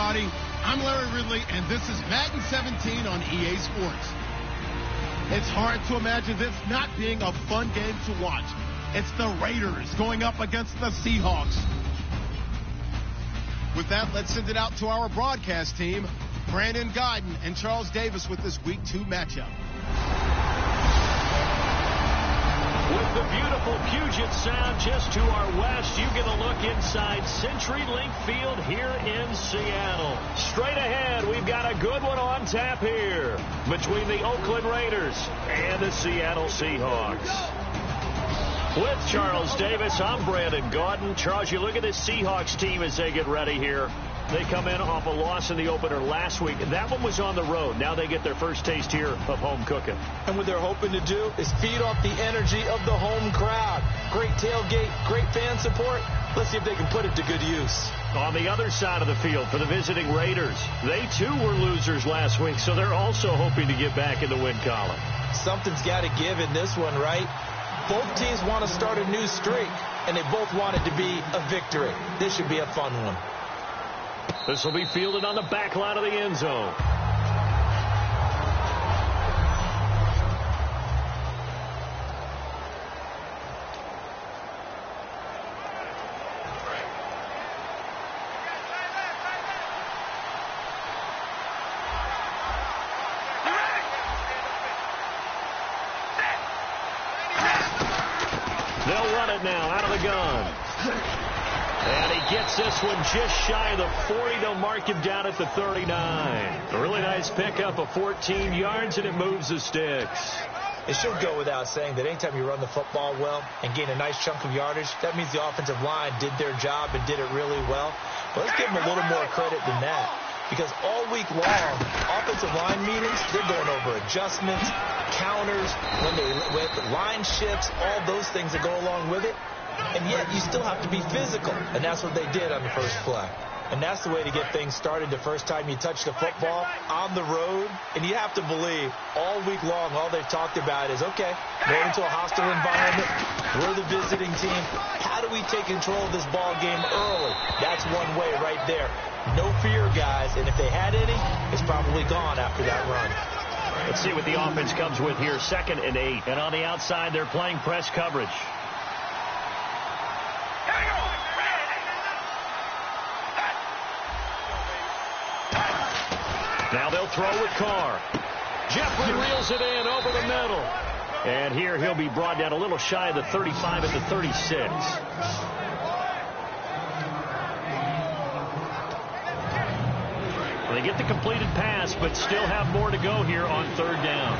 everybody. I'm Larry Ridley, and this is Madden 17 on EA Sports. It's hard to imagine this not being a fun game to watch. It's the Raiders going up against the Seahawks. With that, let's send it out to our broadcast team, Brandon Godden and Charles Davis with this Week 2 matchup. With the beautiful Puget Sound just to our west, you get a look inside CenturyLink Field here in Seattle. Straight ahead, we've got a good one on tap here between the Oakland Raiders and the Seattle Seahawks. With Charles Davis, I'm Brandon Gaudin. Charles, you look at this Seahawks team as they get ready here. They come in off a loss in the opener last week. That one was on the road. Now they get their first taste here of home cooking. And what they're hoping to do is feed off the energy of the home crowd. Great tailgate, great fan support. Let's see if they can put it to good use. On the other side of the field for the visiting Raiders, they too were losers last week, so they're also hoping to get back in the win column. Something's got to give in this one, right? Both teams want to start a new streak, and they both want it to be a victory. This should be a fun one. This will be fielded on the back line of the end zone. They'll run it now out of the gun. And he gets this one just shy of the 40. They'll mark him down at the 39. A really nice pickup of 14 yards, and it moves the sticks. It should go without saying that anytime you run the football well and gain a nice chunk of yardage, that means the offensive line did their job and did it really well. But let's give them a little more credit than that. Because all week long, offensive line meetings, they're going over adjustments, counters, with line shifts, all those things that go along with it. And yet you still have to be physical. And that's what they did on the first play. And that's the way to get things started the first time you touch the football on the road. And you have to believe all week long, all they've talked about is, okay, going into a hostile environment. We're the visiting team. How do we take control of this ball game early? That's one way right there. No fear, guys. And if they had any, it's probably gone after that run. Let's see what the offense comes with here. 2nd and 8. And on the outside, they're playing press coverage. Now they'll throw with Carr. Jeffrey reels it in over the middle. And here he'll be brought down a little shy of the 35 at the 36. Well, they get the completed pass, but still have more to go here on 3rd down.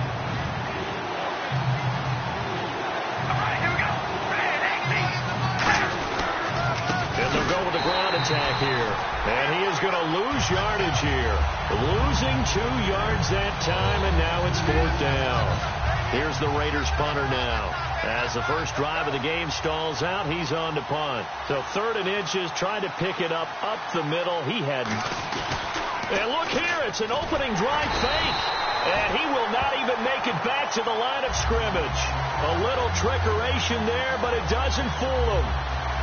And they'll go with the ground attack here. And he is going to lose yardage here. Losing 2 yards that time, and now it's 4th down. Here's the Raiders punter now. As the first drive of the game stalls out, he's on to punt. So 3rd and inches, trying to pick it up the middle. He hadn't. And look here, it's an opening drive fake. And he will not even make it back to the line of scrimmage. A little trickeration there, but it doesn't fool him.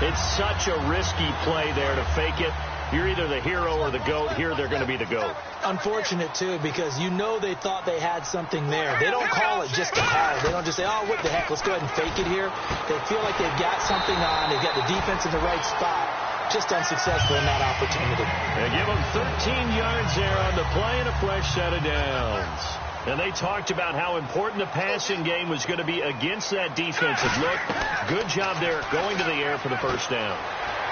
It's such a risky play there to fake it. You're either the hero or the GOAT. Here they're going to be the GOAT. Unfortunate, too, because you know they thought they had something there. They don't call it just to call. They don't just say, oh, what the heck, let's go ahead and fake it here. They feel like they've got something on. They've got the defense in the right spot. Just unsuccessful in that opportunity. They give them 13 yards there on the play and a fresh set of downs. And they talked about how important the passing game was going to be against that defensive look. Good job there going to the air for the first down.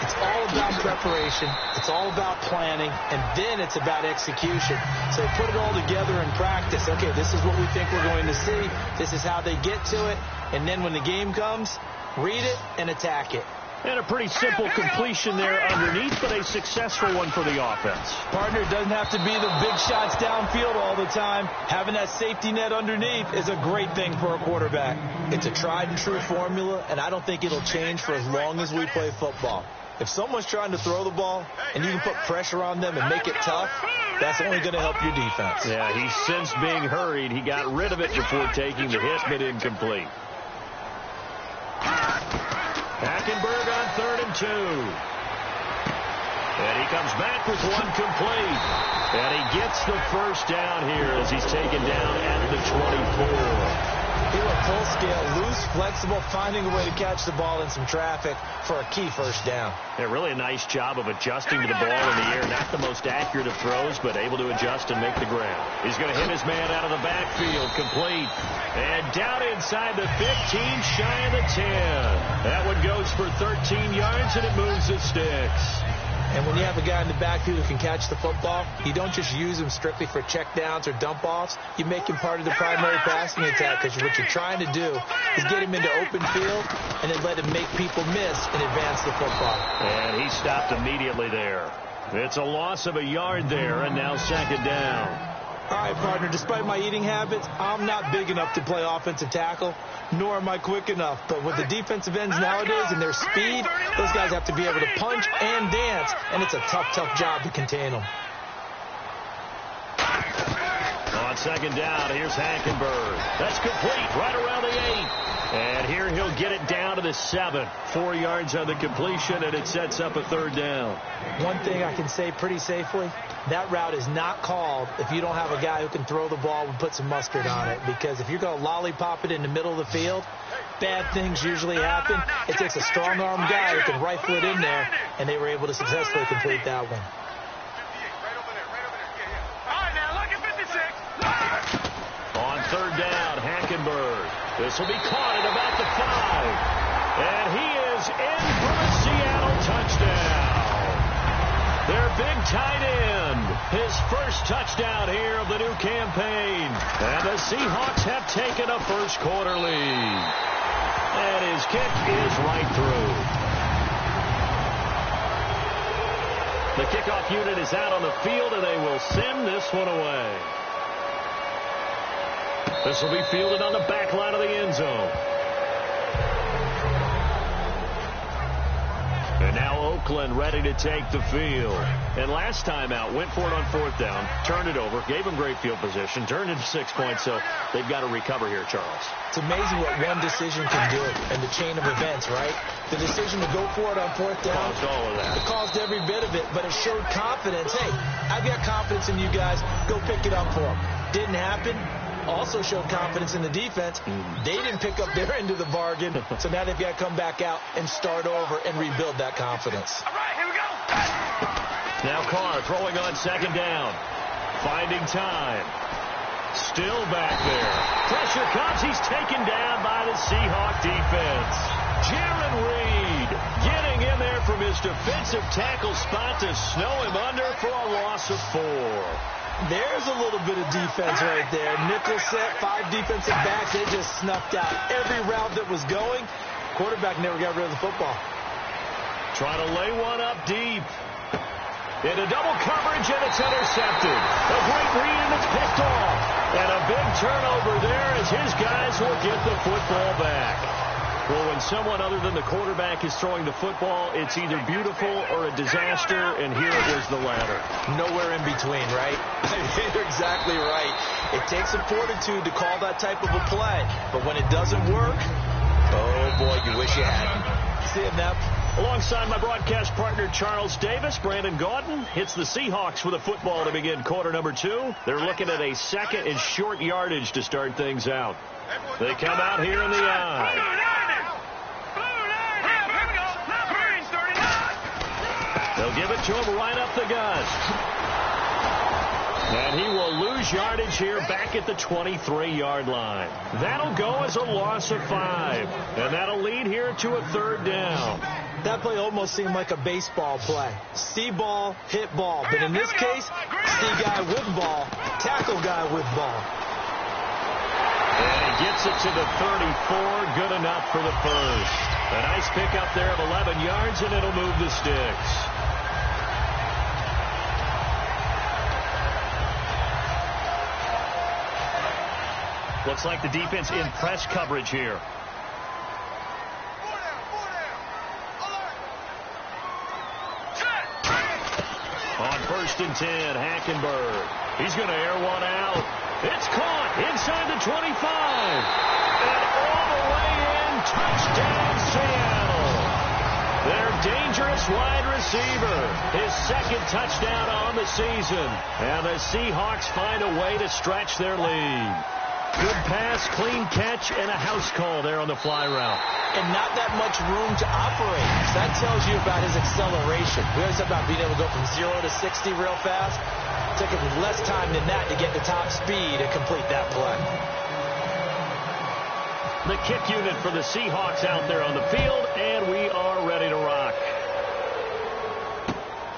It's all about preparation. It's all about planning. And then it's about execution. So put it all together in practice. Okay, this is what we think we're going to see. This is how they get to it. And then when the game comes, read it and attack it. And a pretty simple completion there underneath, but a successful one for the offense. Partner, it doesn't have to be the big shots downfield all the time. Having that safety net underneath is a great thing for a quarterback. It's a tried and true formula, and I don't think it'll change for as long as we play football. If someone's trying to throw the ball and you can put pressure on them and make it tough, that's only going to help your defense. Yeah, he sensed being hurried. He got rid of it before taking the hit, but incomplete. Hackenberg on 3rd and 2. And he comes back with one complete. And he gets the first down here as he's taken down at the 24. They were full scale, loose, flexible, finding a way to catch the ball in some traffic for a key first down. Yeah, really a nice job of adjusting to the ball in the air. Not the most accurate of throws, but able to adjust and make the grab. He's going to hit his man out of the backfield, complete. And down inside the 15, shy of the 10. That one goes for 13 yards, and it moves the sticks. And when you have a guy in the backfield who can catch the football, you don't just use him strictly for checkdowns or dump-offs. You make him part of the primary passing attack, because what you're trying to do is get him into open field and then let him make people miss and advance the football. And he stopped immediately there. It's a loss of a yard there, and now second down. All right, partner, despite my eating habits, I'm not big enough to play offensive tackle, nor am I quick enough. But with the defensive ends nowadays and their speed, those guys have to be able to punch and dance, and it's a tough, tough job to contain them. On second down, here's Hackenberg. That's complete, right around the 8. And here he'll get it down to the 7. 4 yards on the completion, and it sets up a third down. One thing I can say pretty safely, that route is not called if you don't have a guy who can throw the ball and put some mustard on it. Because if you're going to lollipop it in the middle of the field, bad things usually happen. It takes a strong-armed guy who can rifle it in there, and they were able to successfully complete that one. On third down, Hackenberg. This will be caught at about the 5. And he is in for a Seattle touchdown. Their big tight end. His first touchdown here of the new campaign. And the Seahawks have taken a first quarter lead. And his kick is right through. The kickoff unit is out on the field, and they will send this one away. This will be fielded on the back line of the end zone. And now Oakland ready to take the field. And last time out, went for it on fourth down, turned it over, gave them great field position, turned into 6 points, so they've got to recover here, Charles. It's amazing what one decision can do in the chain of events, right? The decision to go for it on fourth down. Caused all of that. It caused every bit of it, but it showed confidence. Hey, I've got confidence in you guys. Go pick it up for them. Didn't happen. Also showed confidence in the defense. They didn't pick up their end of the bargain, so now they've got to come back out and start over and rebuild that confidence. All right, here we go. Now Carr throwing on second down. Finding time. Still back there. Pressure comes. He's taken down by the Seahawk defense. Jaron Reed getting in there from his defensive tackle spot to snow him under for a loss of 4. There's a little bit of defense right there. Nickel set, 5 defensive backs. They just snuffed out every route that was going. Quarterback never got rid of the football. Trying to lay one up deep. Into double coverage, and it's intercepted. A great read, and it's picked off. And a big turnover there as his guys will get the football back. Well, when someone other than the quarterback is throwing the football, it's either beautiful or a disaster, and here it was the latter. Nowhere in between, right? You're exactly right. It takes some fortitude to call that type of a play, but when it doesn't work, oh boy, you wish you hadn't. See it, Nep. Alongside my broadcast partner, Charles Davis, Brandon Gaudin hits the Seahawks with a football to begin quarter number 2. They're looking at a second and short yardage to start things out. They come out here in the eye. They'll give it to him right up the gut. And he will lose yardage here back at the 23-yard line. That'll go as a loss of 5. And that'll lead here to a third down. That play almost seemed like a baseball play. See ball, hit ball. But in this case, see guy with ball, tackle guy with ball. And he gets it to the 34. Good enough for the first. A nice pickup there of 11 yards, and it'll move the sticks. Looks like the defense in press coverage here. On 1st and 10, Hackenberg. He's going to air one out. It's caught inside the 25. And all the way in, touchdown Seattle. They're dangerous This wide receiver, his second touchdown on the season. And the Seahawks find a way to stretch their lead. Good pass, clean catch, and a house call there on the fly route. And not that much room to operate. So that tells you about his acceleration. We always talk about being able to go from 0 to 60 real fast. It took him less time than that to get the top speed and complete that play. The kick unit for the Seahawks out there on the field, and we are ready to rock.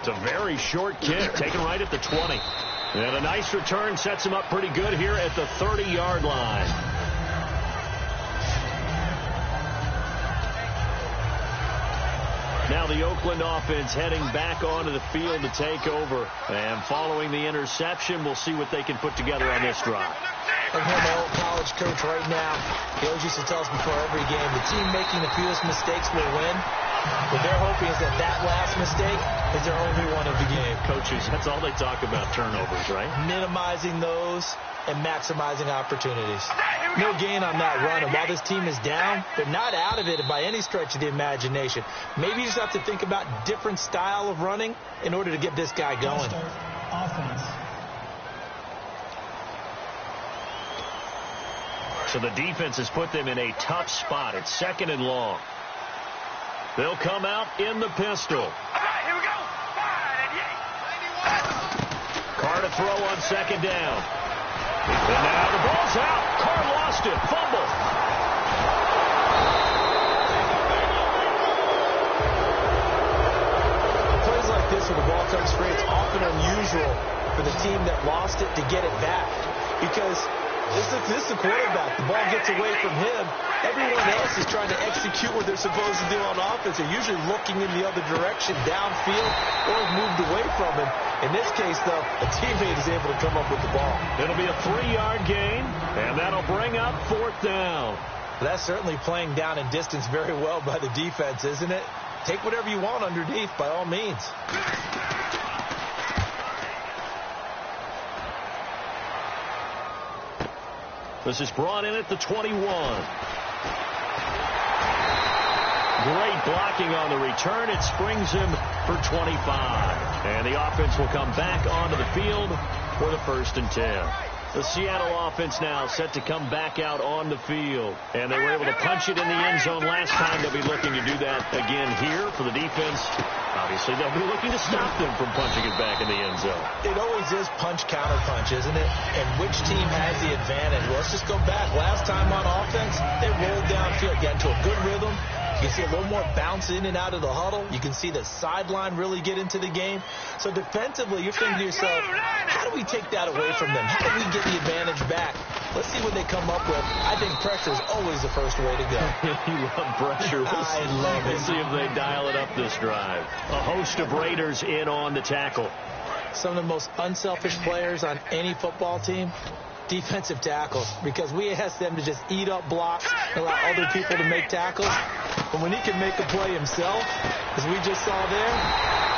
It's a very short kick, taken right at the 20. And a nice return sets him up pretty good here at the 30-yard line. Now the Oakland offense heading back onto the field to take over. And following the interception, we'll see what they can put together on this drive. I hear my old college coach right now. He always used to tell us before every game, the team making the fewest mistakes will win. What they're hoping is that last mistake is their only one of the game. Coaches, that's all they talk about, turnovers, right? Minimizing those and maximizing opportunities. No gain on that run, and while this team is down, they're not out of it by any stretch of the imagination. Maybe you just have to think about different style of running in order to get this guy going. Offense. So the defense has put them in a tough spot. It's 2nd and long. They'll come out in the pistol. All right, here we go. Carr to throw on 2nd down. And now the ball's out. Carr lost it. Fumble. Plays like this when the ball comes free, it's often unusual for the team that lost it to get it back. Because this is the quarterback. The ball gets away from him. Everyone else is trying to execute what they're supposed to do on offense. They're usually looking in the other direction, downfield, or moved away from him. In this case, though, a teammate is able to come up with the ball. It'll be a 3-yard gain, and that'll bring up 4th down. That's certainly playing down in distance very well by the defense, isn't it? Take whatever you want underneath, by all means. This is brought in at the 21. Great blocking on the return. It springs him for 25. And the offense will come back onto the field for the 1st and 10. The Seattle offense now set to come back out on the field. And they were able to punch it in the end zone last time. They'll be looking to do that again here for the defense. Obviously, they'll be looking to stop them from punching it back in the end zone. It always is punch-counter-punch, isn't it? And which team has the advantage? Well, let's just go back. Last time on offense, they rolled downfield, got into a good rhythm. You can see a little more bounce in and out of the huddle. You can see the sideline really get into the game. So defensively, you're thinking to yourself, how do we take that away from them? How do we get the advantage back? Let's see what they come up with. I think pressure is always the first way to go. You love pressure. I love it. Let's see if they dial it up this drive. A host of Raiders in on the tackle. Some of the most unselfish players on any football team, defensive tackles, because we ask them to just eat up blocks, allow other people to make tackles. But when he can make a play himself, as we just saw there,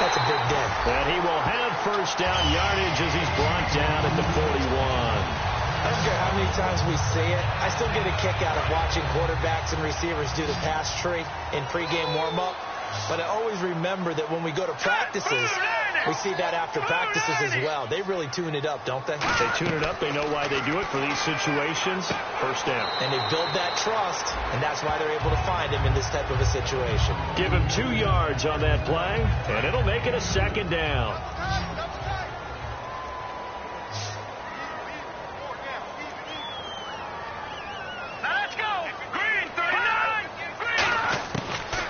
that's a big day. And he will have 1st down yardage as he's brought down at the 41. I don't care how many times we see it. I still get a kick out of watching quarterbacks and receivers do the pass tree in pregame warm-up. But I always remember that when we go to practices, we see that after practices as well. They really tune it up, don't they? They tune it up. They know why they do it for these situations. 1st down. And they build that trust, and that's why they're able to find him in this type of a situation. Give him 2 yards on that play, and it'll make it a 2nd down.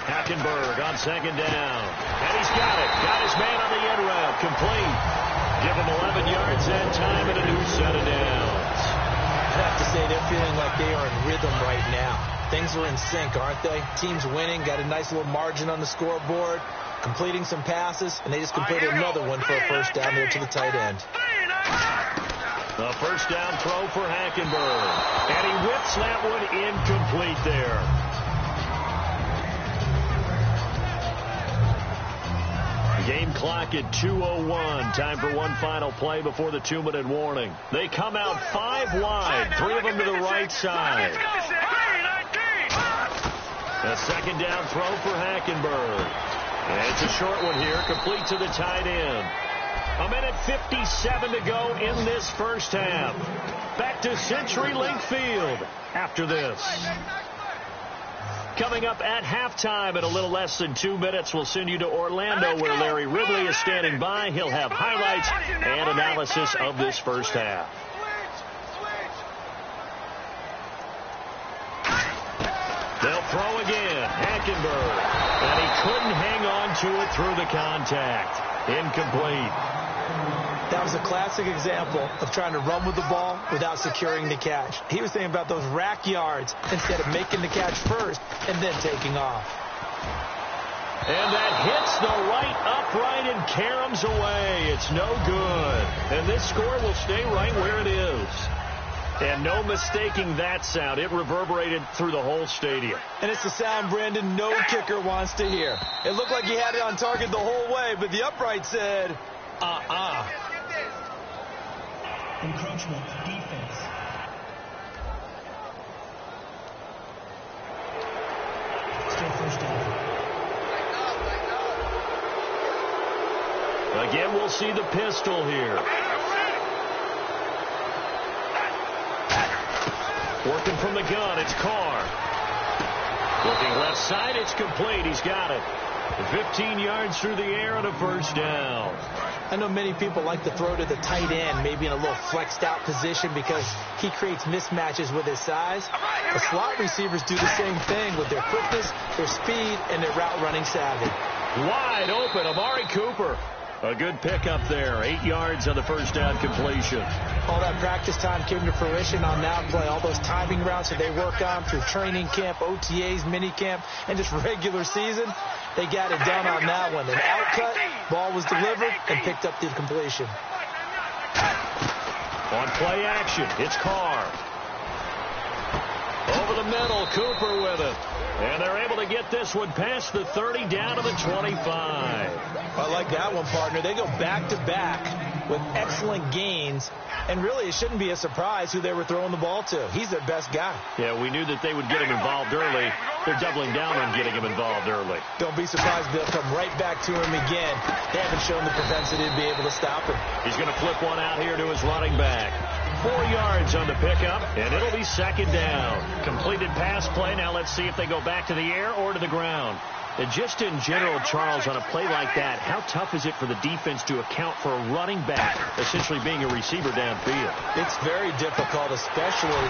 Hackenberg on 2nd down. And he's got it. Got his man on the end route. Complete. Give him 11 yards that time and a new set of downs. I'd have to say they're feeling like they are in rhythm right now. Things are in sync, aren't they? Team's winning. Got a nice little margin on the scoreboard. Completing some passes. And they just completed another one for a 1st down there to the tight end. The 1st down throw for Hackenberg. And he whips that one incomplete there. Game clock at 2:01. Time for one final play before the 2-minute warning. They come out 5 wide. 3 of them to the right side. A 2nd down throw for Hackenberg. And it's a short one here, complete to the tight end. 1:57 to go in this first half. Back to CenturyLink Field after this. Coming up at halftime in a little less than 2 minutes, we'll send you to Orlando where Larry Ridley is standing by. He'll have highlights and analysis of this first half. They'll throw again. Hackenberg. And he couldn't hang on to it through the contact. Incomplete. That was a classic example of trying to run with the ball without securing the catch. He was thinking about those rack yards instead of making the catch first and then taking off. And that hits the right upright and caroms away. It's no good. And this score will stay right where it is. And no mistaking that sound. It reverberated through the whole stadium. And it's the sound, Brandon, no kicker wants to hear. It looked like he had it on target the whole way, but the upright said, Encroachment, defense. Still first down. Again, we'll see the pistol here. Working from the gun, it's Carr. Looking left side, it's complete. He's got it. 15 yards through the air and a first down. I know many people like to throw to the tight end, maybe in a little flexed out position because he creates mismatches with his size. The slot receivers do the same thing with their quickness, their speed, and their route running savvy. Wide open, Amari Cooper. A good pickup there. 8 yards on the first down completion. All that practice time came to fruition on that play. All those timing routes that they work on through training camp, OTAs, mini camp, and just regular season, they got it done on that one. An outcut, ball was delivered, and picked up the completion. On play action, it's Carr. Over the middle, Cooper with it. And they're able to get this one past the 30 down to the 25. I like that one, partner. They go back-to-back with excellent gains. And really, it shouldn't be a surprise who they were throwing the ball to. He's their best guy. Yeah, we knew that they would get him involved early. They're doubling down on getting him involved early. Don't be surprised they'll come right back to him again. They haven't shown the propensity to be able to stop him. He's going to flip one out here to his running back. 4 yards on the pickup, and it'll be second down. Completed pass play. Now let's see if they go back to the air or to the ground. And just in general, Charles, on a play like that, how tough is it for the defense to account for a running back essentially being a receiver downfield? It's very difficult, especially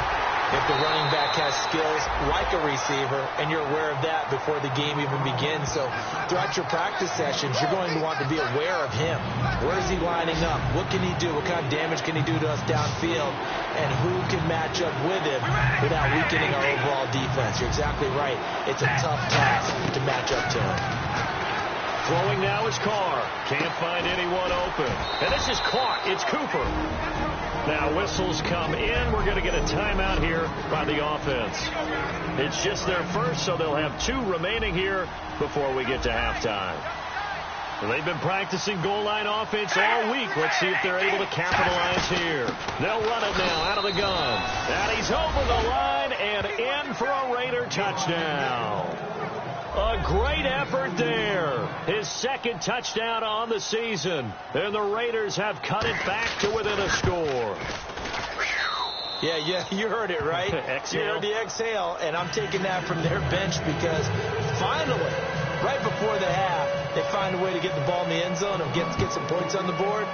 if the running back has skills like a receiver, and you're aware of that before the game even begins. So throughout your practice sessions, you're going to want to be aware of him. Where is he lining up? What can he do? What kind of damage can he do to us downfield? And who can match up with him without weakening our overall defense? You're exactly right. It's a tough task to match up to him. Throwing now is Carr. Can't find anyone open. And this is caught. It's Cooper. Now whistles come in. We're going to get a timeout here by the offense. It's just their first, so they'll have 2 remaining here before we get to halftime. Well, they've been practicing goal line offense all week. Let's see if they're able to capitalize here. They'll run it now out of the gun. And he's over the line and in for a Raider touchdown. A great effort there. His second touchdown on the season. And the Raiders have cut it back to within a score. Yeah, you heard it, right? Exhale. You heard the exhale, and I'm taking that from their bench because finally, right before the half, they find a way to get the ball in the end zone and get some points on the board.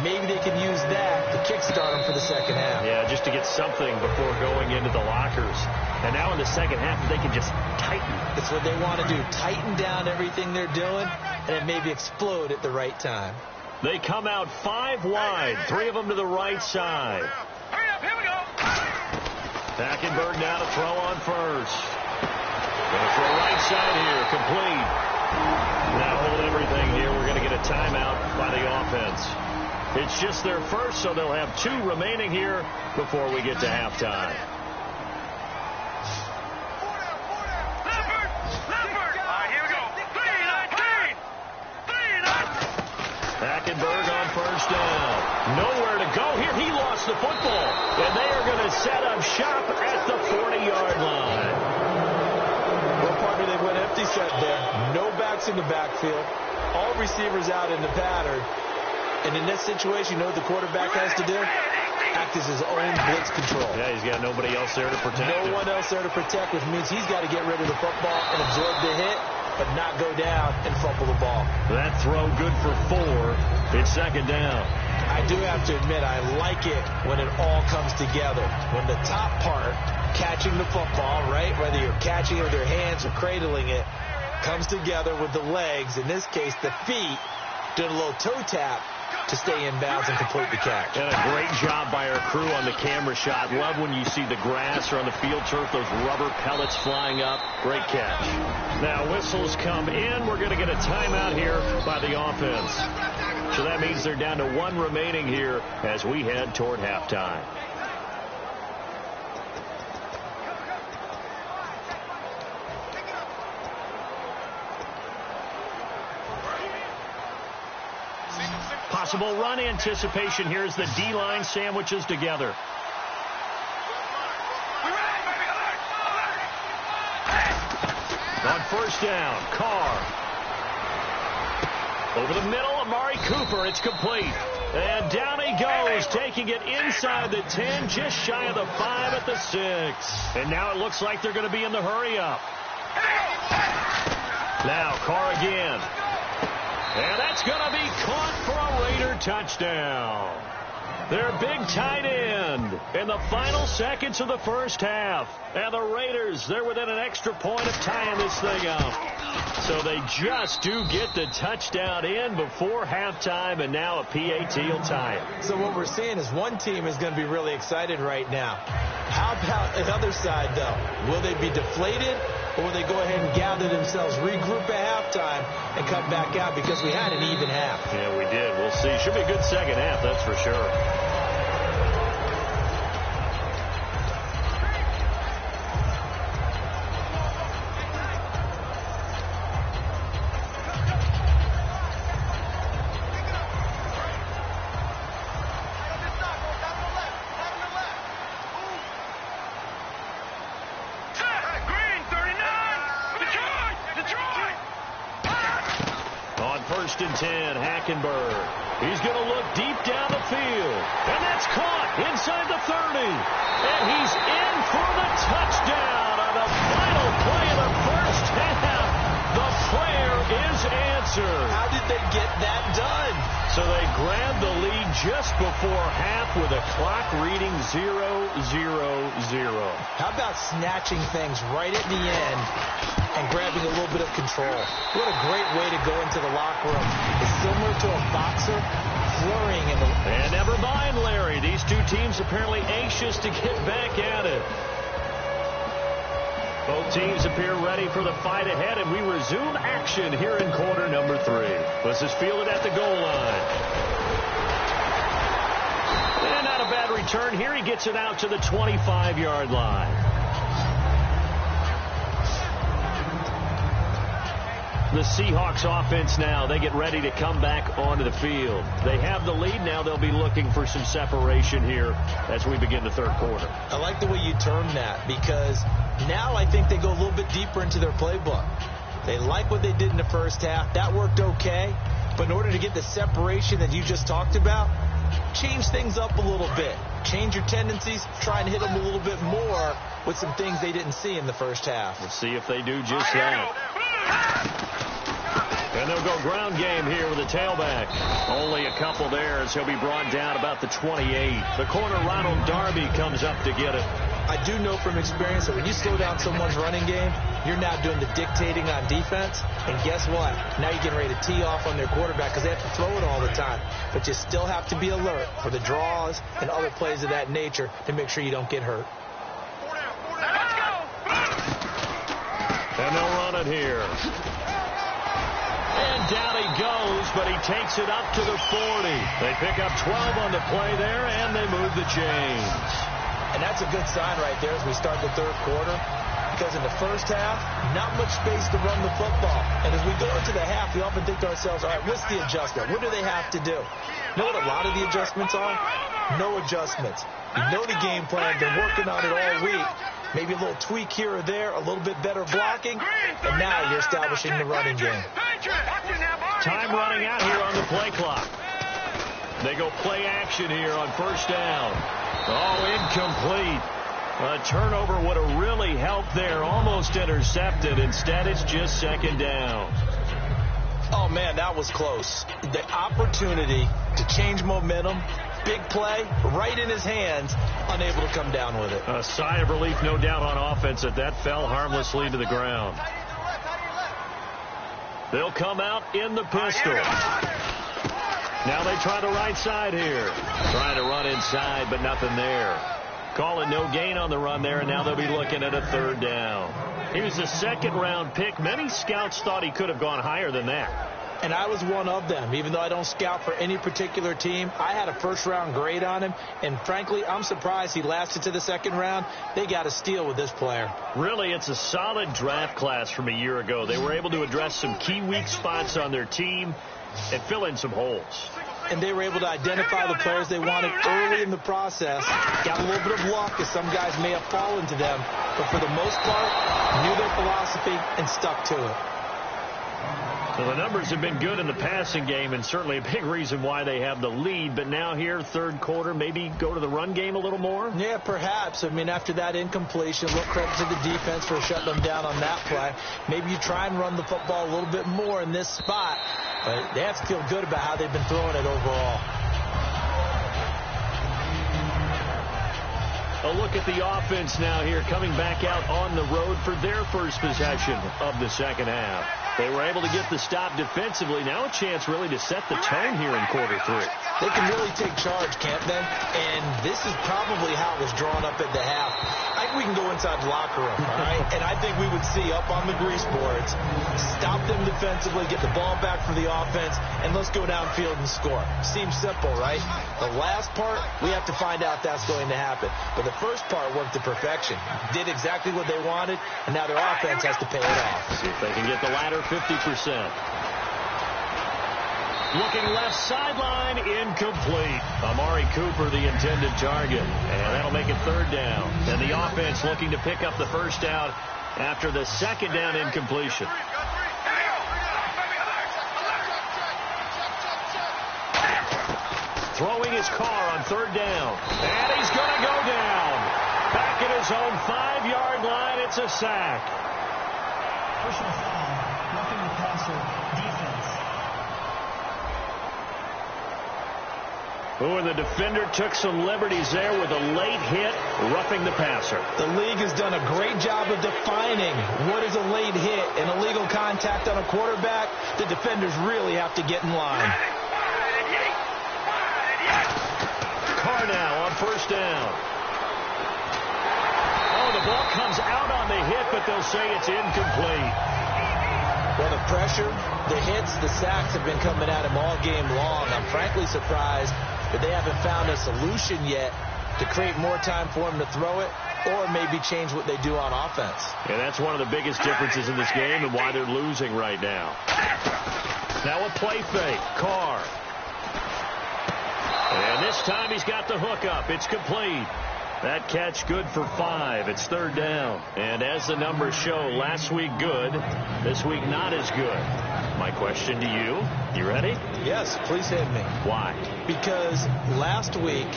Maybe they can use that to kickstart them for the second half. Yeah, just to get something before going into the lockers. And now in the second half, they can just tighten. It's what they want to do. Tighten down everything they're doing, and it maybe explode at the right time. They come out 5 wide, 3 of them to the right side. Hurry up, here we go. Hackenberg now to throw on first. Going to throw right side here, complete. Now hold everything here. We're going to get a timeout by the offense. It's just their first, so they'll have 2 remaining here before we get to halftime. Hackenberg on first down. Nowhere to go here. He lost the football. And they are going to set up shop at the 40-yard line. Well, partner, they went empty set there. No backs in the backfield, all receivers out in the pattern, and in this situation, you know what the quarterback has to do? Act as his own blitz control. Yeah, he's got nobody else there to protect him. No one else there to protect, which means he's got to get rid of the football and absorb the hit, but not go down and fumble the ball. That throw good for 4. It's second down. I do have to admit, I like it when it all comes together. When the top part, catching the football, right, whether you're catching it with your hands or cradling it, comes together with the legs, in this case the feet, doing a little toe tap to stay in bounds and complete the catch. And a great job by our crew on the camera shot. Love when you see the grass or on the field turf, those rubber pellets flying up. Great catch. Now whistles come in. We're going to get a timeout here by the offense. So that means they're down to 1 remaining here as we head toward halftime. Possible run anticipation here as the D-line sandwiches together. On first down, Carr. Over the middle, Amari Cooper. It's complete. And down he goes, taking it inside the 10, just shy of the 5 at the 6. And now it looks like they're going to be in the hurry-up. Now Carr again. And that's going to be caught for a Raider touchdown. Their big tight end in the final seconds of the first half. And the Raiders, they're within an extra point of tying this thing up. So they just do get the touchdown in before halftime, and now a PAT will tie it. So what we're seeing is one team is going to be really excited right now. How about the other side, though? Will they be deflated, or will they go ahead and gather themselves, regroup at halftime, and come back out? Because we had an even half. Yeah, we did. We'll see. Should be a good second half, that's for sure. First and 10, Hackenberg. He's going to look deep down the field. And that's caught inside the 30. And he's in for the touchdown on the final play of the first half. The prayer is answered. How did they get that done? So they grabbed the lead just before half with a clock reading 0-0-0. How about snatching things right at the end and grabbing a little bit of control? What a great way to go into the locker room. It's similar to a boxer flurrying in the... And never mind, Larry. These two teams apparently anxious to get back at it. Both teams appear ready for the fight ahead, and we resume action here in quarter number 3. This is fielded at the goal line. And not a bad return here. He gets it out to the 25-yard line. The Seahawks offense now, they get ready to come back onto the field. They have the lead now. They'll be looking for some separation here as we begin the third quarter. I like the way you term that, because now I think they go a little bit deeper into their playbook. They like what they did in the first half. That worked okay. But in order to get the separation that you just talked about, change things up a little bit. Change your tendencies. Try and hit them a little bit more with some things they didn't see in the first half. We'll see if they do just that. And they'll go ground game here with a tailback. Only a couple there as he'll be brought down about the 28. The corner, Ronald Darby, comes up to get it. I do know from experience that when you slow down someone's running game, you're now doing the dictating on defense. And guess what? Now you're getting ready to tee off on their quarterback because they have to throw it all the time. But you still have to be alert for the draws and other plays of that nature to make sure you don't get hurt. And they'll run it here. And down he goes, but he takes it up to the 40. They pick up 12 on the play there, and they move the chains. And that's a good sign right there as we start the third quarter, because in the first half, not much space to run the football. And as we go into the half, we often think to ourselves, all right, what's the adjustment? What do they have to do? You know what a lot of the adjustments are? No adjustments. You know the game plan. Been working on it all week. Maybe a little tweak here or there, a little bit better blocking, and now you're establishing the running game. Time running out here on the play clock. They go play action here on first down. Oh, incomplete. A turnover would have really helped there. Almost intercepted. Instead, it's just second down. Oh, man, that was close. The opportunity to change momentum, big play, right in his hands, unable to come down with it. A sigh of relief, no doubt, on offense that fell harmlessly to the ground. They'll come out in the pistol. Now they try the right side here. Trying to run inside, but nothing there. Calling no gain on the run there, and now they'll be looking at a third down. He was a second-round pick. Many scouts thought he could have gone higher than that. And I was one of them. Even though I don't scout for any particular team, I had a first-round grade on him. And frankly, I'm surprised he lasted to the second round. They got a steal with this player. Really, it's a solid draft class from a year ago. They were able to address some key weak spots on their team and fill in some holes. And they were able to identify the players they wanted early in the process. Got a little bit of luck, as some guys may have fallen to them. But for the most part, knew their philosophy and stuck to it. Well, the numbers have been good in the passing game, and certainly a big reason why they have the lead. But now here, third quarter, maybe go to the run game a little more? Yeah, perhaps. I mean, after that incompletion, a little credit to the defense for shutting them down on that play. Maybe you try and run the football a little bit more in this spot. But they have to feel good about how they've been throwing it overall. A look at the offense now here, coming back out on the road for their first possession of the second half. They were able to get the stop defensively. Now a chance really to set the tone here in quarter three. They can really take charge, can't they? And this is probably how it was drawn up at the half. I think we can go inside the locker room, all right? And I think we would see up on the grease boards, stop them defensively, get the ball back for the offense, and let's go downfield and score. Seems simple, right? The last part, we have to find out that's going to happen. But the first part worked to perfection. Did exactly what they wanted, and now their offense has to pay it off. See if they can get the latter 50%. Looking left sideline, incomplete. Amari Cooper, the intended target. And that'll make it third down. And the offense looking to pick up the first down after the second down incompletion. Throwing his car on third down. And he's going to go down. Back at his own 5-yard line, it's a sack. Personal foul, roughing the passer, defense. Oh, and the defender took some liberties there with a late hit, roughing the passer. The league has done a great job of defining what is a late hit and illegal contact on a quarterback. The defenders really have to get in line. Carr now on first down. Oh, the ball comes out on the hit, but they'll say it's incomplete. Well, the pressure, the hits, the sacks have been coming at him all game long. I'm frankly surprised that they haven't found a solution yet to create more time for him to throw it or maybe change what they do on offense. And that's one of the biggest differences in this game and why they're losing right now. Now a play fake. Carr. And this time he's got the hook up. It's complete. That catch good for 5. It's third down. And as the numbers show, last week good, this week not as good. My question to you ready? Yes, please hit me. Why? Because last week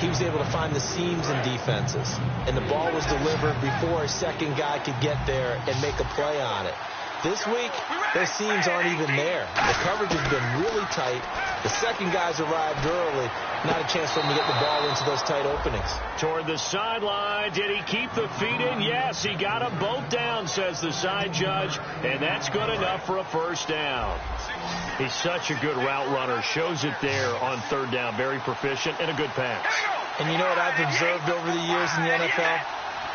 he was able to find the seams in defenses, and the ball was delivered before a second guy could get there and make a play on it. This week, those seams aren't even there. The coverage has been really tight. The second guys arrived early. Not a chance for him to get the ball into those tight openings. Toward the sideline. Did he keep the feet in? Yes, he got them both down, says the side judge. And that's good enough for a first down. He's such a good route runner. Shows it there on third down. Very proficient and a good pass. And you know what I've observed over the years in the NFL?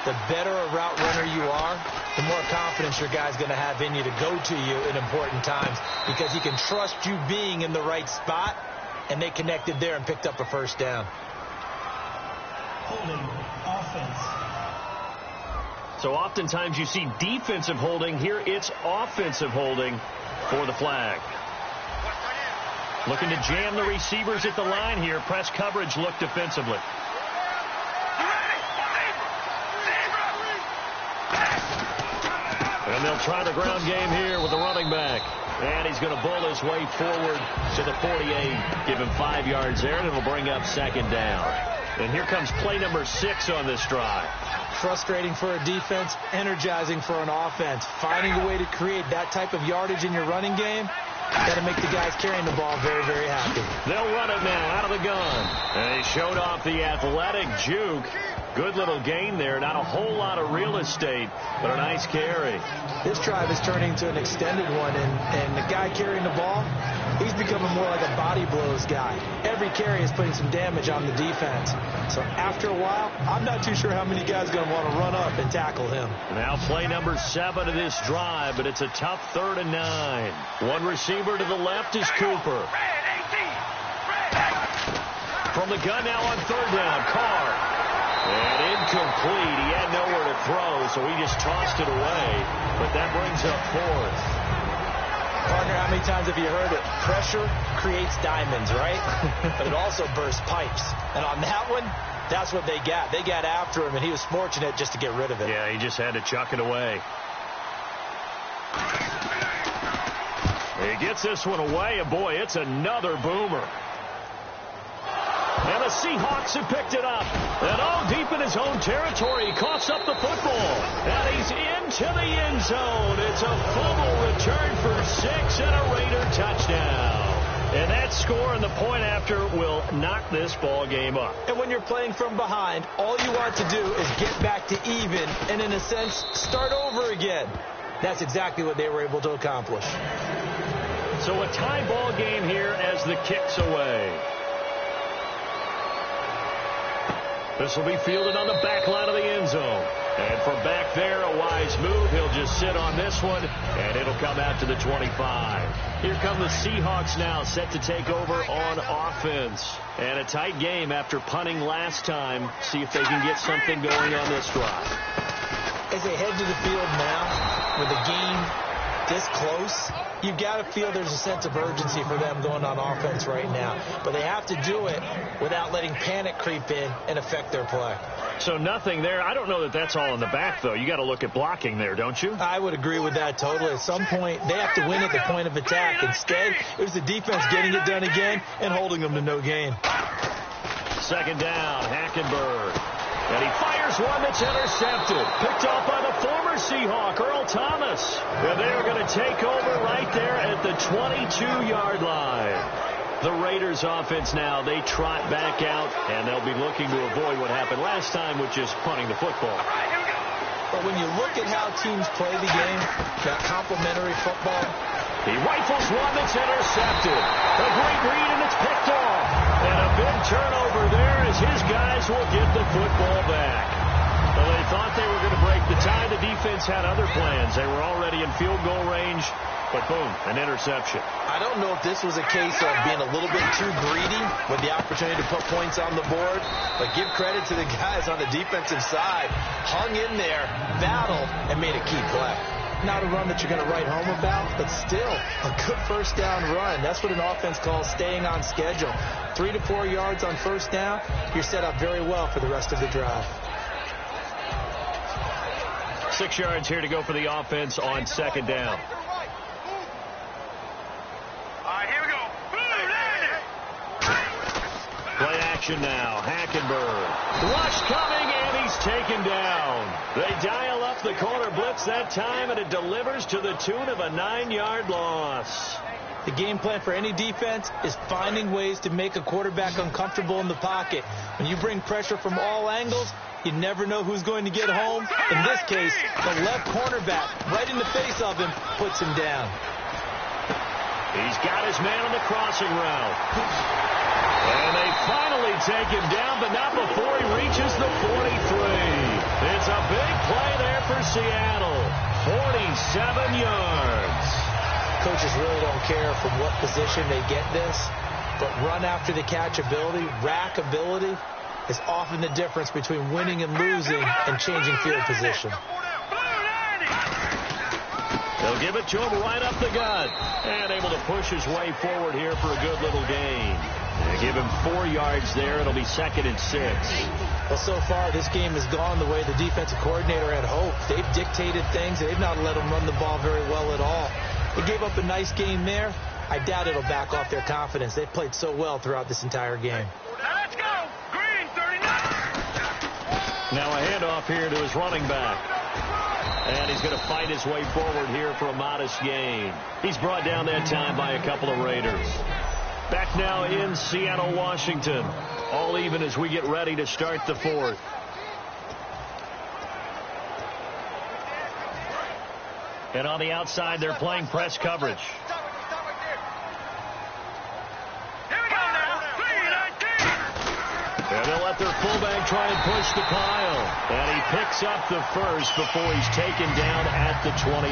The better a route runner you are, the more confidence your guy's going to have in you to go to you in important times because he can trust you being in the right spot, and they connected there and picked up a first down. Holding, offense. So oftentimes you see defensive holding. Here it's offensive holding for the flag. Looking to jam the receivers at the line here. Press coverage look defensively. And they'll try the ground game here with the running back. And he's going to bull his way forward to the 48. Give him 5 yards there, and it'll bring up second down. And here comes play number 6 on this drive. Frustrating for a defense, energizing for an offense. Finding a way to create that type of yardage in your running game, got to make the guys carrying the ball very, very happy. They'll run it now out of the gun. And they showed off the athletic juke. Good little gain there. Not a whole lot of real estate, but a nice carry. This drive is turning into an extended one, and the guy carrying the ball, he's becoming more like a body blows guy. Every carry is putting some damage on the defense. So after a while, I'm not too sure how many guys are going to want to run up and tackle him. Now play number 7 of this drive, but it's a tough 3rd and 9. One receiver to the left is Cooper. From the gun now on 3rd down, Carr. And incomplete. He had nowhere to throw, so he just tossed it away. But that brings up 4th. Partner, how many times have you heard it? Pressure creates diamonds, right? But it also bursts pipes. And on that one, that's what they got. They got after him, and he was fortunate just to get rid of it. Yeah, he just had to chuck it away. He gets this one away, and boy, it's another boomer. And the Seahawks have picked it up. And all deep in his own territory, he coughs up the football. And he's into the end zone. It's a fumble return for 6 and a Raider touchdown. And that score and the point after will knock this ball game up. And when you're playing from behind, all you want to do is get back to even and, in a sense, start over again. That's exactly what they were able to accomplish. So a tie ball game here as the kick's away. This will be fielded on the back line of the end zone. And from back there, a wise move. He'll just sit on this one, and it'll come out to the 25. Here come the Seahawks now, set to take over on offense. And a tight game after punting last time. See if they can get something going on this drive. As they head to the field now, with the game this close, you've got to feel there's a sense of urgency for them going on offense right now. But they have to do it without letting panic creep in and affect their play. So nothing there. I don't know that that's all in the back, though. You got to look at blocking there, don't you? I would agree with that totally. At some point, they have to win at the point of attack. Instead, it was the defense getting it done again and holding them to no gain. Second down, Hackenberg. And he fires one that's intercepted. Picked off by the former Seahawk, Earl Thomas. And they're going to take over right there at the 22-yard line. The Raiders offense now, they trot back out, and they'll be looking to avoid what happened last time, which is punting the football. But when you look at how teams play the game, that complementary football, he rifles one that's intercepted. A great read, and it's picked off. And a big turnover there as his guys will get the football back. Well, they thought they were going to break the tie. The defense had other plans. They were already in field goal range. But boom, an interception. I don't know if this was a case of being a little bit too greedy with the opportunity to put points on the board, but give credit to the guys on the defensive side. Hung in there, battled, and made a key play. Not a run that you're going to write home about, but still a good first down run. That's what an offense calls staying on schedule. 3 to 4 yards on first down, you're set up very well for the rest of the drive. 6 yards here to go for the offense on second down. Play action now. Hackenberg. Rush coming, and he's taken down. They dial up the corner blitz that time, and it delivers to the tune of a 9-yard loss. The game plan for any defense is finding ways to make a quarterback uncomfortable in the pocket. When you bring pressure from all angles, you never know who's going to get home. In this case, the left cornerback, right in the face of him, puts him down. He's got his man on the crossing route. And they finally take him down, but not before he reaches the 43. It's a big play there for Seattle. 47 yards. Coaches really don't care from what position they get this, but run after the catch ability, rack ability, is often the difference between winning and losing and changing field position. They'll give it to him right up the gut. And able to push his way forward here for a good little gain. They give him 4 yards there. It'll be 2nd and 6. Well, so far, this game has gone the way the defensive coordinator had hoped. They've dictated things. They've not let them run the ball very well at all. They gave up a nice game there. I doubt it'll back off their confidence. They've played so well throughout this entire game. Now let's go. Green, 39. Now a handoff here to his running back. And he's going to fight his way forward here for a modest gain. He's brought down that time by a couple of Raiders. Back now in Seattle, Washington. All even as we get ready to start the fourth. And on the outside, they're playing press coverage. And they'll let their fullback try and push the pile. And he picks up the first before he's taken down at the 29.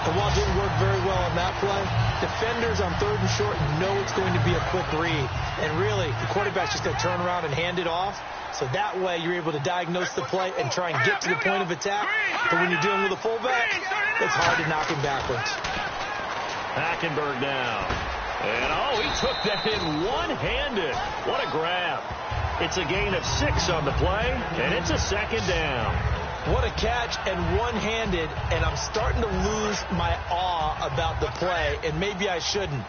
The ball didn't work very well on that play. Defenders on 3rd and short know it's going to be a quick read. And really, the quarterback's just going to turn around and hand it off. So that way, you're able to diagnose the play and try and get to the point of attack. But when you're dealing with a fullback, it's hard to knock him backwards. Hackenberg now. And, he took that in one-handed. What a grab. It's a gain of 6 on the play, and it's a 2nd down. What a catch and one-handed, and I'm starting to lose my awe about the play, and maybe I shouldn't.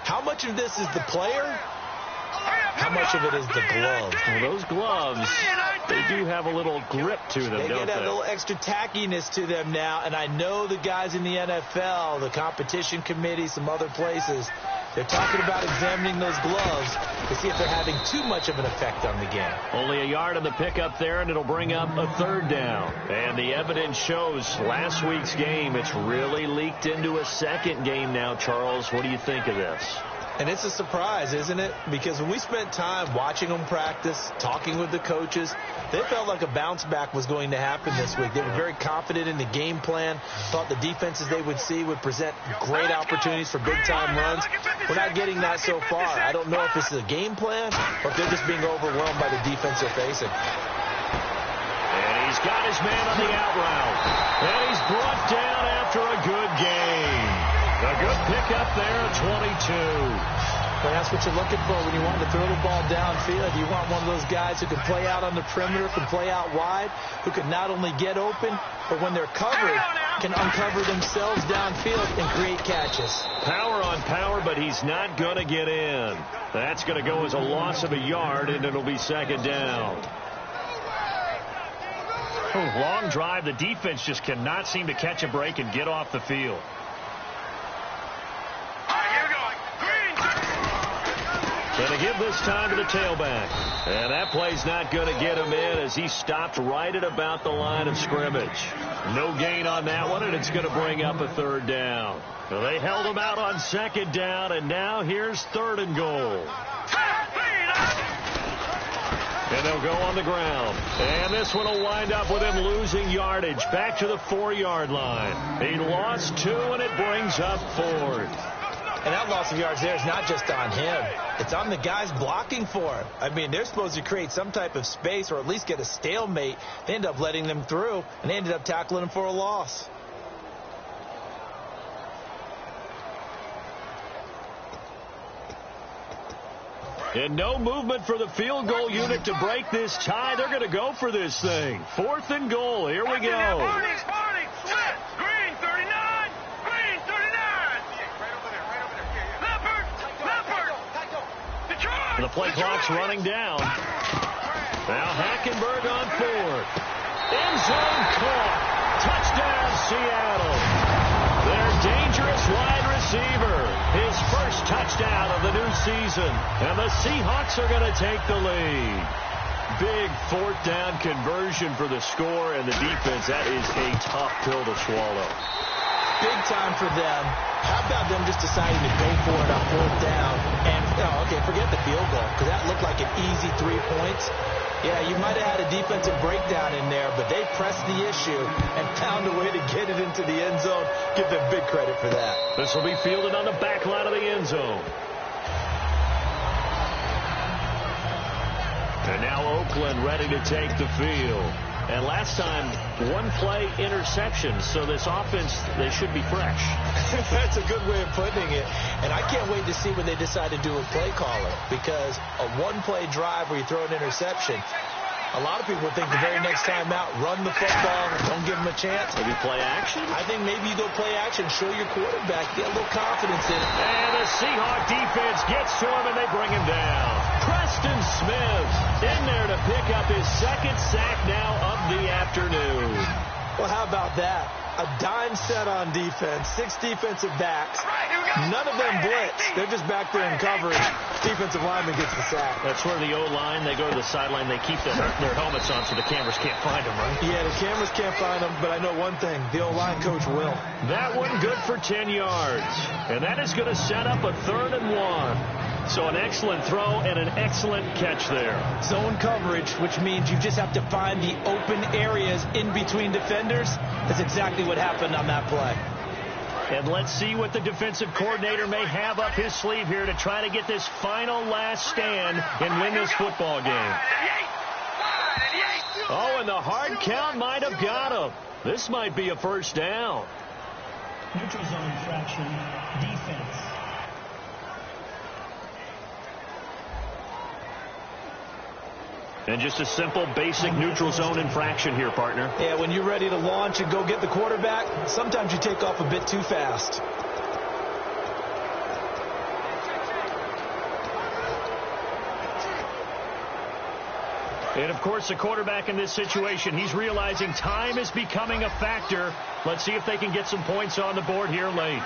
How much of this is the player? How much of it is the gloves? Well, those gloves, they do have a little grip to them, don't they? They get a little extra tackiness to them now, and I know the guys in the NFL, the competition committee, some other places, they're talking about examining those gloves to see if they're having too much of an effect on the game. Only a yard on the pickup there, and it'll bring up a 3rd down. And the evidence shows last week's game, it's really leaked into a 2nd game now, Charles. What do you think of this? And it's a surprise, isn't it? Because when we spent time watching them practice, talking with the coaches, they felt like a bounce back was going to happen this week. They were very confident in the game plan, thought the defenses they would see would present great opportunities for big-time runs. We're not getting that so far. I don't know if this is a game plan or if they're just being overwhelmed by the defense they're facing. And he's got his man on the out route. And he's brought down after a good game. A good pickup there at 22. But that's what you're looking for when you want to throw the ball downfield. You want one of those guys who can play out on the perimeter, can play out wide, who can not only get open, but when they're covered, can uncover themselves downfield and create catches. Power on power, but he's not going to get in. That's going to go as a loss of a yard, and it'll be 2nd down. Long drive. The defense just cannot seem to catch a break and get off the field. Going to give this time to the tailback. And that play's not going to get him in as he stopped right at about the line of scrimmage. No gain on that one, and it's going to bring up a 3rd down. So they held him out on 2nd down, and now here's 3rd and goal. And they'll go on the ground. And this one will wind up with him losing yardage back to the 4-yard line. He lost 2, and it brings up 4th. And that loss of yards there is not just on him. It's on the guys blocking for him. I mean, they're supposed to create some type of space or at least get a stalemate. They end up letting them through, and they ended up tackling him for a loss. And no movement for the field goal unit to break this tie. They're going to go for this thing. 4th and goal. Here we go. The play clock's running down. Now Hackenberg on 4th. End zone caught. Touchdown, Seattle. Their dangerous wide receiver. His first touchdown of the new season. And the Seahawks are going to take the lead. Big 4th down conversion for the score, and the defense, that is a tough pill to swallow. Big time for them. How about them just deciding to go for it on 4th down? And, okay, forget the field goal, because that looked like an easy 3 points. Yeah, you might have had a defensive breakdown in there, but they pressed the issue and found a way to get it into the end zone. Give them big credit for that. This will be fielded on the back line of the end zone. And now Oakland ready to take the field. And last time, 1-play interception, so this offense, they should be fresh. That's a good way of putting it. And I can't wait to see when they decide to do a play caller, because a 1-play drive where you throw an interception, A lot of people think the very next time out, run the football, don't give him a chance. Maybe play action? I think maybe you go play action, show your quarterback, get a little confidence in it. And the Seahawk defense gets to him, and they bring him down. Preston Smith in there to pick up his second sack now of the afternoon. Well, how about that? A dime set on defense, 6 defensive backs. None of them blitz. They're just back there in coverage. Defensive lineman gets the sack. That's where the O-line, they go to the sideline, they keep their helmets on so the cameras can't find them, right? Yeah, the cameras can't find them, but I know one thing. The O-line coach will. That one good for 10 yards. And that is going to set up a 3rd and 1. So an excellent throw and an excellent catch there. Zone coverage, which means you just have to find the open areas in between defenders. That's exactly what happened on that play. And let's see what the defensive coordinator may have up his sleeve here to try to get this final last stand and win this football game. Oh, and the hard count might have got him. This might be a first down. Neutral zone infraction, defense. And just a simple, basic neutral zone infraction here, partner. Yeah, when you're ready to launch and go get the quarterback, sometimes you take off a bit too fast. And, of course, the quarterback in this situation, he's realizing time is becoming a factor. Let's see if they can get some points on the board here late.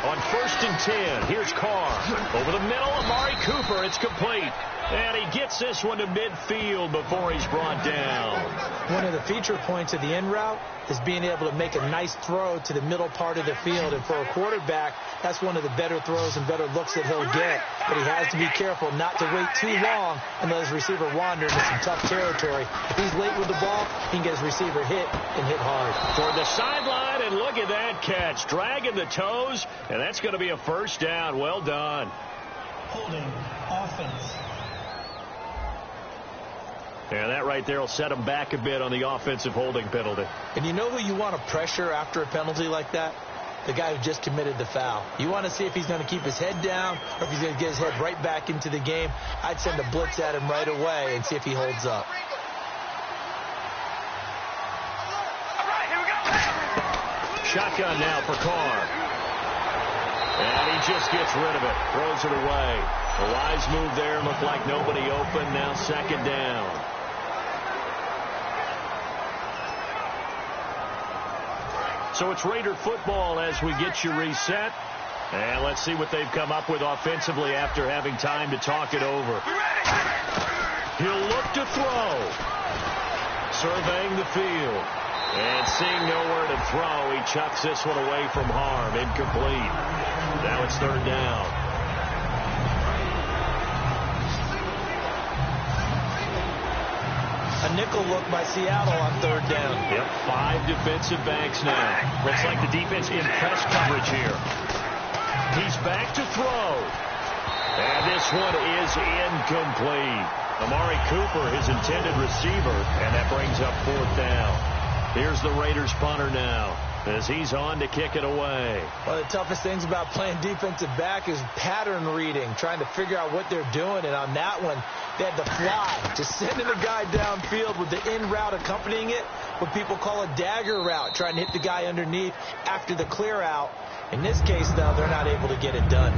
On 1st and 10, here's Carr. Over the middle, Amari Cooper. It's complete. And he gets this one to midfield before he's brought down. One of the feature points of the in route is being able to make a nice throw to the middle part of the field. And for a quarterback, that's one of the better throws and better looks that he'll get. But he has to be careful not to wait too long and let his receiver wander into some tough territory. If he's late with the ball, he can get his receiver hit and hit hard. Toward the sideline, and look at that catch. Dragging the toes, and that's going to be a first down. Well done. Holding offense. Yeah, that right there will set him back a bit on the offensive holding penalty. And you know who you want to pressure after a penalty like that? The guy who just committed the foul. You want to see if he's going to keep his head down or if he's going to get his head right back into the game. I'd send a blitz at him right away and see if he holds up. Shotgun now for Carr. And he just gets rid of it. Throws it away. A wise move there. Looked like nobody open. Now 2nd down. So it's Raider football as we get you reset. And let's see what they've come up with offensively after having time to talk it over. He'll look to throw. Surveying the field. And seeing nowhere to throw, he chucks this one away from harm. Incomplete. Now it's 3rd down. A nickel look by Seattle on 3rd down. Yep, 5 defensive backs now. Looks like the defense in press coverage here. He's back to throw. And this one is incomplete. Amari Cooper, his intended receiver, and that brings up 4th down. Here's the Raiders punter now as he's on to kick it away. One of the toughest things about playing defensive back is pattern reading, trying to figure out what they're doing. And on that one, they had to fly, just sending a guy downfield with the in route accompanying it, what people call a dagger route, trying to hit the guy underneath after the clear out. In this case, though, they're not able to get it done.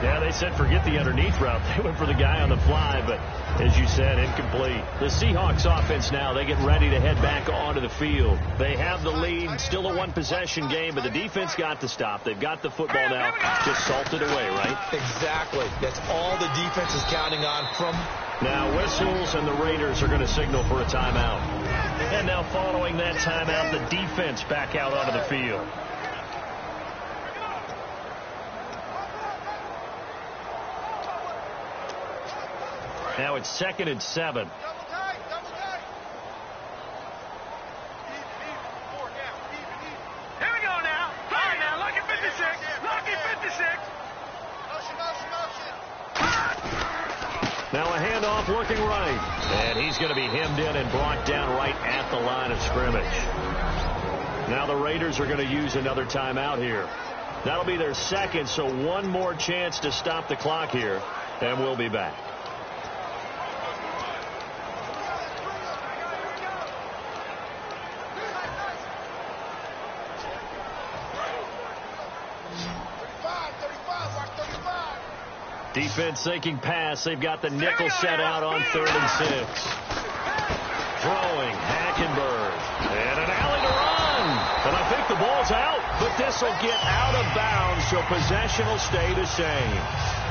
Yeah, they said forget the underneath route. They went for the guy on the fly, but as you said, incomplete. The Seahawks offense now, they get ready to head back onto the field. They have the lead, still a 1-possession game, but the defense got to stop. They've got the football now, just salted away, right? Exactly. That's all the defense is counting on from. Now whistles, and the Raiders are going to signal for a timeout. And now following that timeout, the defense back out onto the field. Now it's 2nd and 7. Here we go now. All right, now, look at 56. Look at 56. Now a handoff looking right. And he's going to be hemmed in and brought down right at the line of scrimmage. Now the Raiders are going to use another timeout here. That'll be their 2nd, so one more chance to stop the clock here. And we'll be back. Defense thinking pass. They've got the nickel set out on 3rd and 6. Throwing, Hackenberg. And an alley to run. And I think the ball's out, but this will get out of bounds, so possession will stay the same.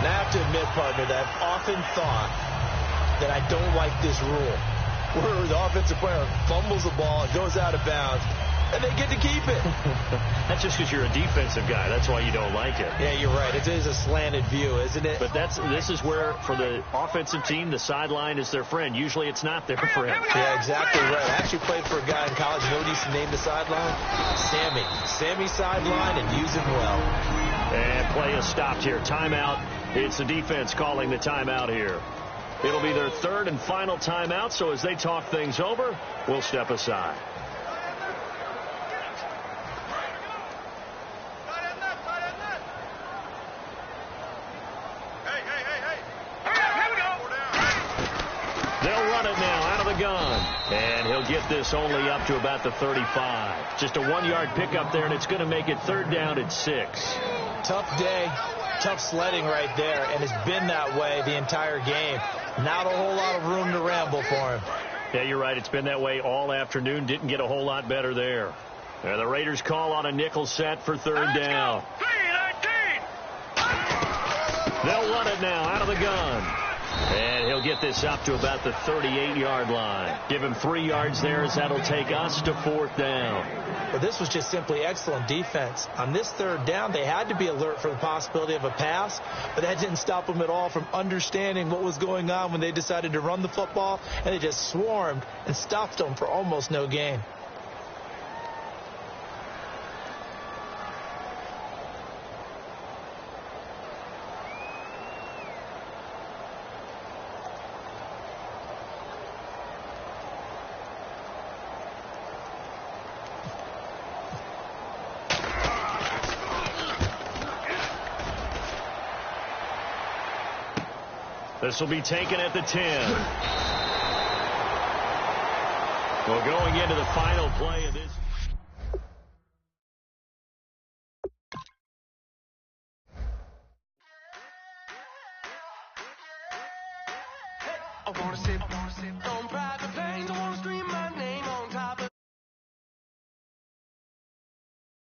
Now, I have to admit, partner, that I've often thought that I don't like this rule, where the offensive player fumbles the ball and goes out of bounds, and they get to keep it. That's just because you're a defensive guy. That's why you don't like it. Yeah, you're right. It is a slanted view, isn't it? But this is where, for the offensive team, the sideline is their friend. Usually it's not their friend. Yeah, exactly right. I actually played for a guy in college. You know what he used to name the sideline? Sammy. Sammy sideline, and use him well. And play is stopped here. Timeout. It's the defense calling the timeout here. It'll be their 3rd and final timeout, so as they talk things over, we'll step aside. They'll run it now out of the gun. And he'll get this only up to about the 35. Just a 1-yard pickup there, and it's going to make it 3rd down at 6. Tough day, tough sledding right there, and it's been that way the entire game. Not a whole lot of room to ramble for him. Yeah, you're right. It's been that way all afternoon. Didn't get a whole lot better there. And the Raiders call on a nickel set for 3rd down. They'll run it now out of the gun. And he'll get this up to about the 38-yard line. Give him 3 yards there, as that'll take us to 4th down. But this was just simply excellent defense. On this 3rd down, they had to be alert for the possibility of a pass, but that didn't stop them at all from understanding what was going on when they decided to run the football, and they just swarmed and stopped them for almost no gain. This will be taken at the 10. Well, going into the final play of this. I wanna sip on